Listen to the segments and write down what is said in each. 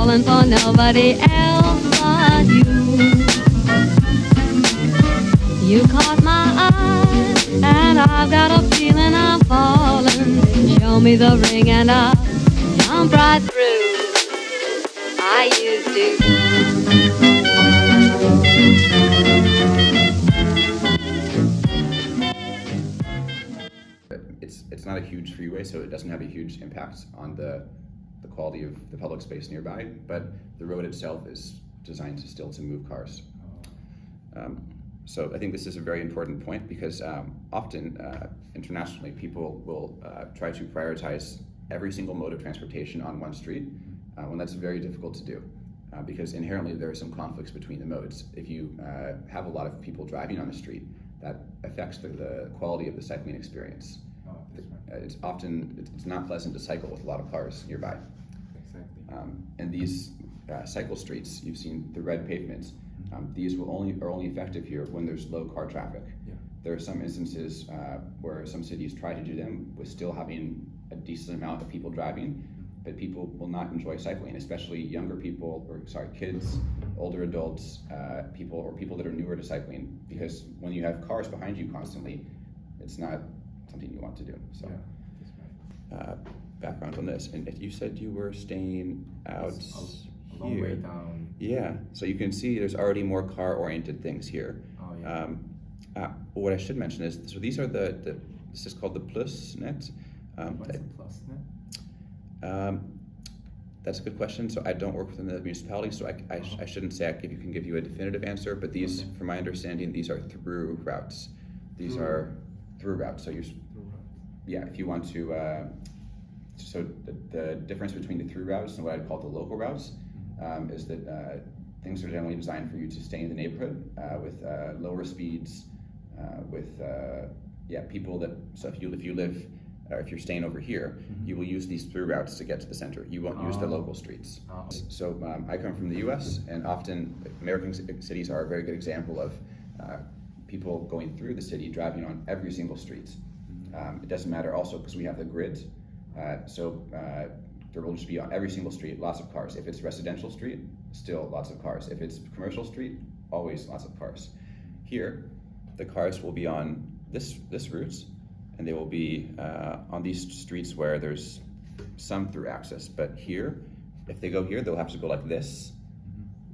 falling for nobody else but you. You caught my eye, and I've got a feeling I'm falling. Show me the ring and I'll jump right through. I used to. It's not a huge freeway, so it doesn't have a huge impact on the quality of the public space nearby, but the road itself is designed to move cars. So I think this is a very important point because often internationally people will try to prioritize every single mode of transportation on one street when that's very difficult to do because inherently there are some conflicts between the modes. If you have a lot of people driving on the street, that affects the quality of the cycling experience. It's not pleasant to cycle with a lot of cars nearby. Exactly. And these cycle streets, you've seen the red pavements. These are only effective here when there's low car traffic. Yeah. There are some instances where some cities try to do them with still having a decent amount of people driving, but people will not enjoy cycling, especially younger people, kids, older adults, people that are newer to cycling, because when you have cars behind you constantly, it's not something you want to do. So, yeah, that's right. Background on this, and you said you were staying out a long way down. Yeah, so you can see there's already more car-oriented things here. Oh, yeah. What I should mention is, so these are this is called the Plus net. What is the Plus net? That's a good question. So I don't work within the municipality, so I shouldn't say I can give you a definitive answer, but these, from my understanding, these are through routes. These are through routes. So if you want to, so the difference between the through routes and what I'd call the local routes is that things are generally designed for you to stay in the neighborhood with lower speeds, with people that, so if you live, or if you're staying over here, you will use these through routes to get to the center. You won't use the local streets. So I come from the US, and often American cities are a very good example of people going through the city, driving on every single street. It doesn't matter also because we have the grid. There will just be on every single street, lots of cars. If it's residential street, still lots of cars. If it's commercial street, always lots of cars. Here, the cars will be on this route, and they will be on these streets where there's some through access. But here, if they go here, they'll have to go like this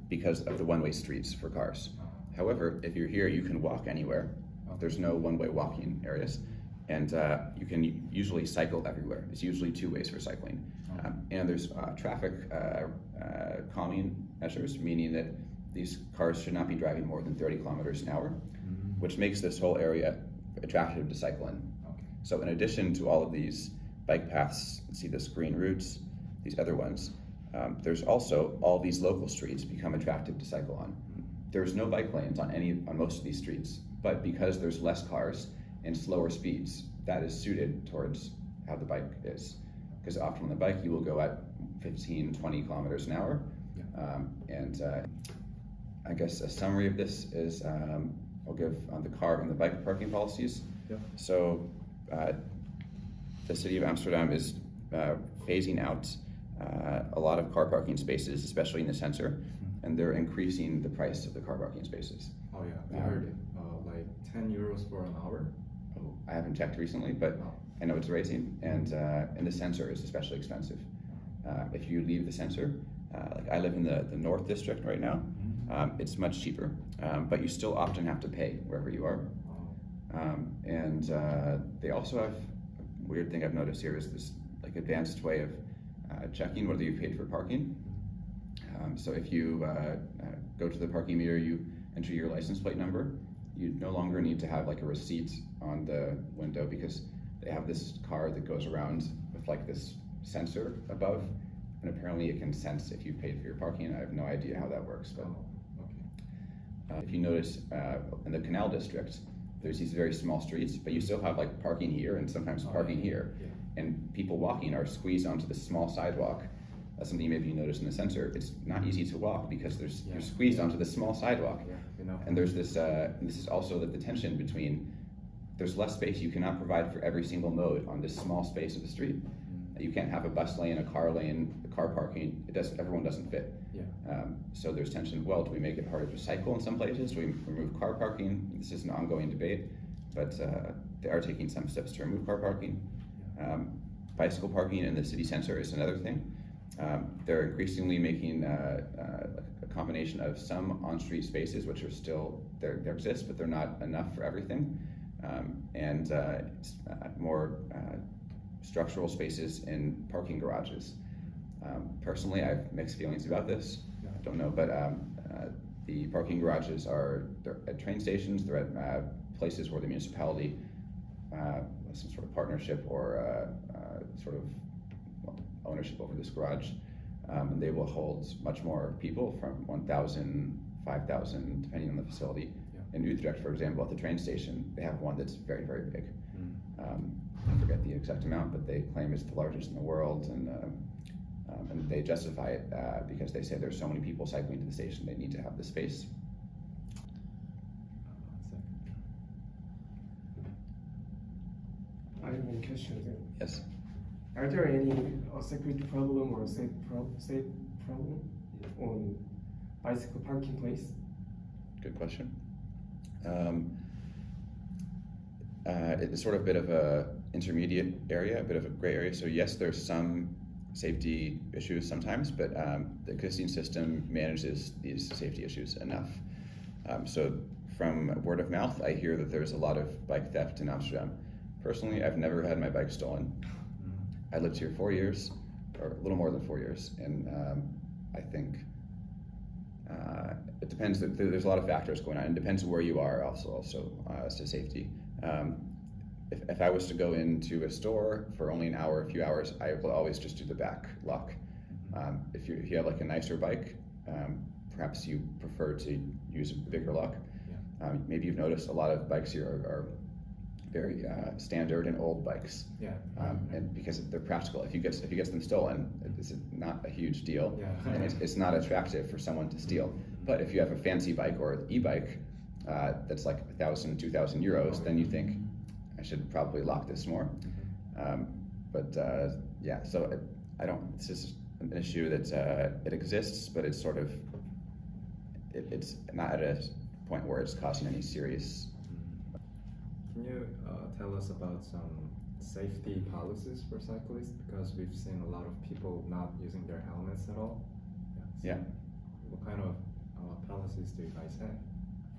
because of the one-way streets for cars. However, if you're here, you can walk anywhere. There's no one-way walking areas. And you can usually cycle everywhere. It's usually two ways for cycling. And there's traffic calming measures, meaning that these cars should not be driving more than 30 kilometers an hour, which makes this whole area attractive to cycle in. So in addition to all of these bike paths, see this green routes, these other ones, there's also all these local streets become attractive to cycle on. There's no bike lanes on most of these streets, but because there's less cars and slower speeds, that is suited towards how the bike is. Because often on the bike, you will go at 15, 20 kilometers an hour. I guess a summary of this is, I'll give on the car and the bike parking policies. Yeah. So the city of Amsterdam is phasing out a lot of car parking spaces, especially in the center, and they're increasing the price of the car parking spaces. Oh yeah, I heard it. Like 10 euros for an hour. I haven't checked recently, but I know it's raising, and the center is especially expensive. If you leave the center, like I live in the North District right now, it's much cheaper, but you still often have to pay wherever you are. They also have, a weird thing I've noticed here is this like advanced way of checking whether you paid for parking. So if you go to the parking meter, you enter your license plate number, you no longer need to have like a receipt on the window because they have this car that goes around with like this sensor above, and apparently it can sense if you paid for your parking. I have no idea how that works, but if you notice in the Canal District, there's these very small streets, but you still have like parking here and sometimes parking here, and people walking are squeezed onto the small sidewalk. That's something maybe you notice in the center. It's not easy to walk because you're squeezed onto the small sidewalk. And there's this, this is also the tension between, there's less space. You cannot provide for every single mode on this small space of the street. You can't have a bus lane, a car lane, the car parking. Everyone doesn't fit. Yeah. So there's tension. Well, do we make it harder to cycle in some places? Do we remove car parking? This is an ongoing debate, but they are taking some steps to remove car parking. Bicycle parking in the city center is another thing. They're increasingly making a combination of some on-street spaces, which are still there exist, but they're not enough for everything, and more structural spaces in parking garages. Personally, I have mixed feelings about this. I don't know, but the parking garages they're at train stations. They're at places where the municipality has some sort of partnership or sort of ownership over this garage. And they will hold much more people, from 1,000, 5,000, depending on the facility. Yeah. In Utrecht, for example, at the train station, they have one that's very, very big. I forget the exact amount, but they claim it's the largest in the world, and they justify it because they say there's so many people cycling to the station, they need to have the space. I have one question then. Yes. Are there any security problem or safe problem on bicycle parking place? Good question. It's sort of a bit of a intermediate area, a bit of a gray area. So yes, there's some safety issues sometimes, but the existing system manages these safety issues enough. So from word of mouth, I hear that there's a lot of bike theft in Amsterdam. Personally, I've never had my bike stolen. I lived here 4 years, or a little more than 4 years, and I think it depends. There's a lot of factors going on. It depends where you are also as to safety. If I was to go into a store for only an hour, a few hours, I will always just do the back lock. If you have like a nicer bike, perhaps you prefer to use a bigger lock. Yeah. Maybe you've noticed a lot of bikes here are very standard and old bikes. Yeah. And because they're practical. If you get them stolen, it's not a huge deal. Yeah. And it's not attractive for someone to steal. But if you have a fancy bike or e-bike that's like 1,000, 2,000 euros, then you think, I should probably lock this more. Yeah, so this is an issue that it exists, but it's sort of, it's not at a point where it's causing any serious. Can you tell us about some safety policies for cyclists? Because we've seen a lot of people not using their helmets at all. Yeah. What kind of policies do you guys have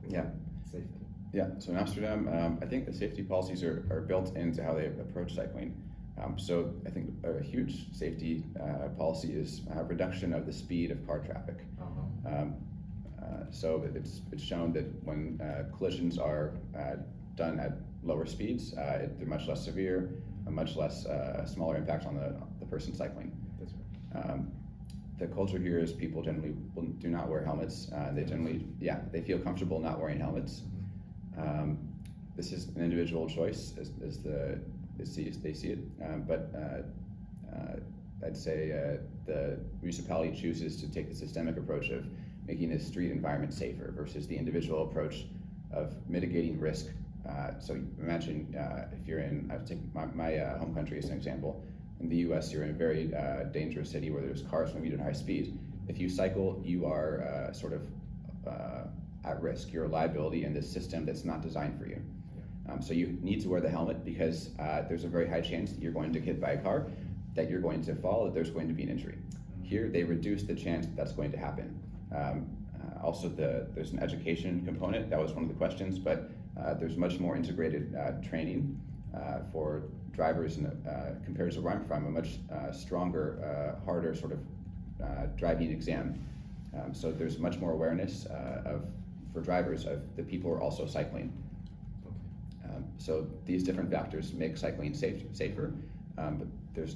for safety? Yeah, so in Amsterdam, I think the safety policies are built into how they approach cycling. So I think a huge safety policy is reduction of the speed of car traffic. So it's shown that when collisions are done at lower speeds, they're much less severe, a much less smaller impact on the person cycling. That's right. The culture here is people generally do not wear helmets. They generally, they feel comfortable not wearing helmets. This is an individual choice as they see it, but I'd say the municipality chooses to take the systemic approach of making the street environment safer versus the individual approach of mitigating risk. So imagine if you're in, I'll take my home country as an example. In the US, you're in a very dangerous city where there's cars moving at high speed. If you cycle, you are sort of at risk. You're a liability in this system that's not designed for you. So you need to wear the helmet because there's a very high chance that you're going to get hit by a car, that you're going to fall, that there's going to be an injury. Here, they reduce the chance that that's going to happen. Also, there's an education component. That was one of the questions, but there's much more integrated training for drivers compared to where I'm from, a much stronger, harder sort of driving exam. So there's much more awareness for drivers of the people who are also cycling. So these different factors make cycling safer, but there's,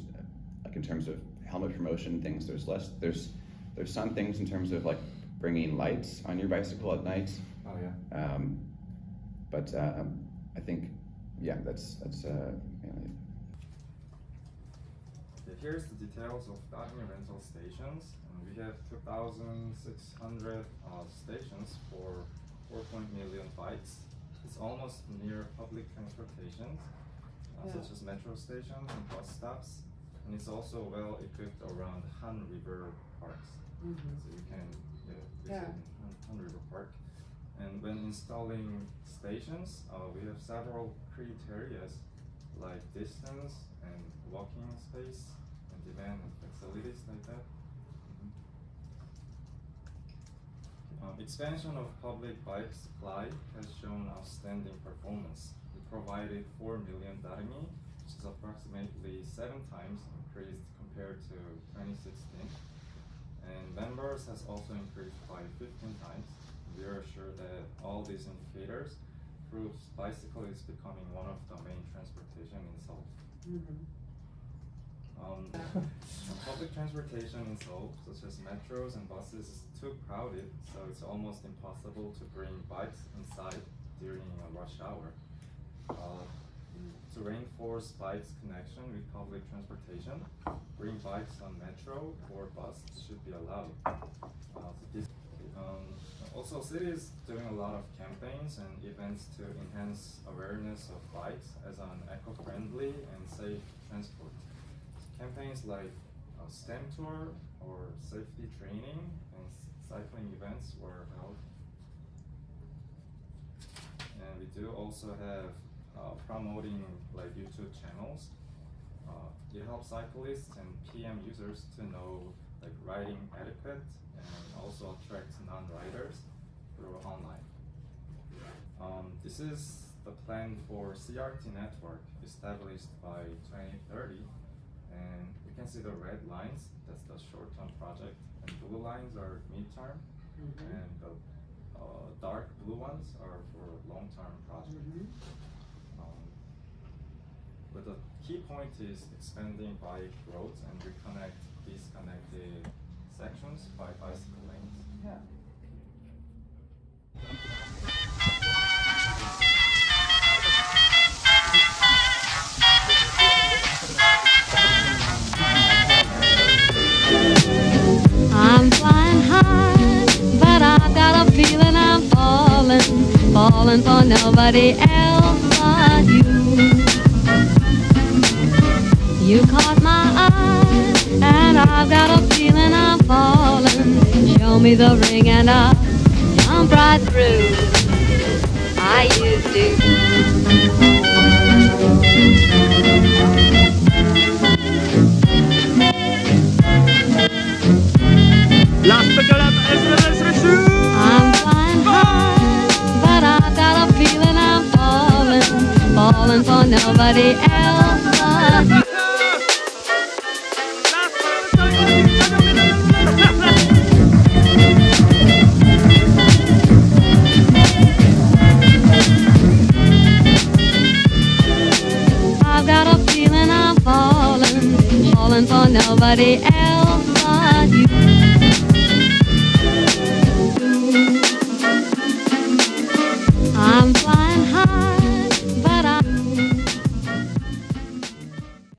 like in terms of helmet promotion things, there's some things in terms of like bringing lights on your bicycle at night. Oh yeah. But I think, that's Here's the details of diving rental stations. We have 2,600 stations for 4 million bikes. It's almost near public transportation, such as metro stations and bus stops. and it's also well equipped around Han River parks. So you can visit Han River Park. And when installing stations, we have several criteria like distance and walking space and demand and facilities like that. Expansion of public bike supply has shown outstanding performance. We provided 4 million darimi, which is approximately 7 times increased compared to 2016. And members has also increased by 15 times. We are sure that all these indicators proves bicycle is becoming one of the main transportation in Seoul. Public transportation in Seoul, such as metros and buses, is too crowded, so it's almost impossible to bring bikes inside during a rush hour. To reinforce bikes' connection with public transportation, bring bikes on metro or bus should be allowed. Also, cities doing a lot of campaigns and events to enhance awareness of bikes as an eco-friendly and safe transport. Campaigns like STEM tour or safety training and cycling events were held. And we do also have promoting like YouTube channels. It helps cyclists and PM users to know like riding etiquette and also attracts non-riders through online. This is the plan for CRT network established by 2030, and you can see the red lines, that's the short-term project, and blue lines are mid-term, and the dark blue ones are for long-term project. But the key point is expanding bike roads and reconnect disconnected sections by bicycle lanes. Yeah. I'm flying high, but I've got a feeling I'm falling for nobody else but you. You caught my eye, and I've got a feeling I'm falling. Show me the ring and I'll jump right through. I used to. I'm flying high, but I've got a feeling I'm falling for nobody else but you. I've got a feeling I'm falling for nobody else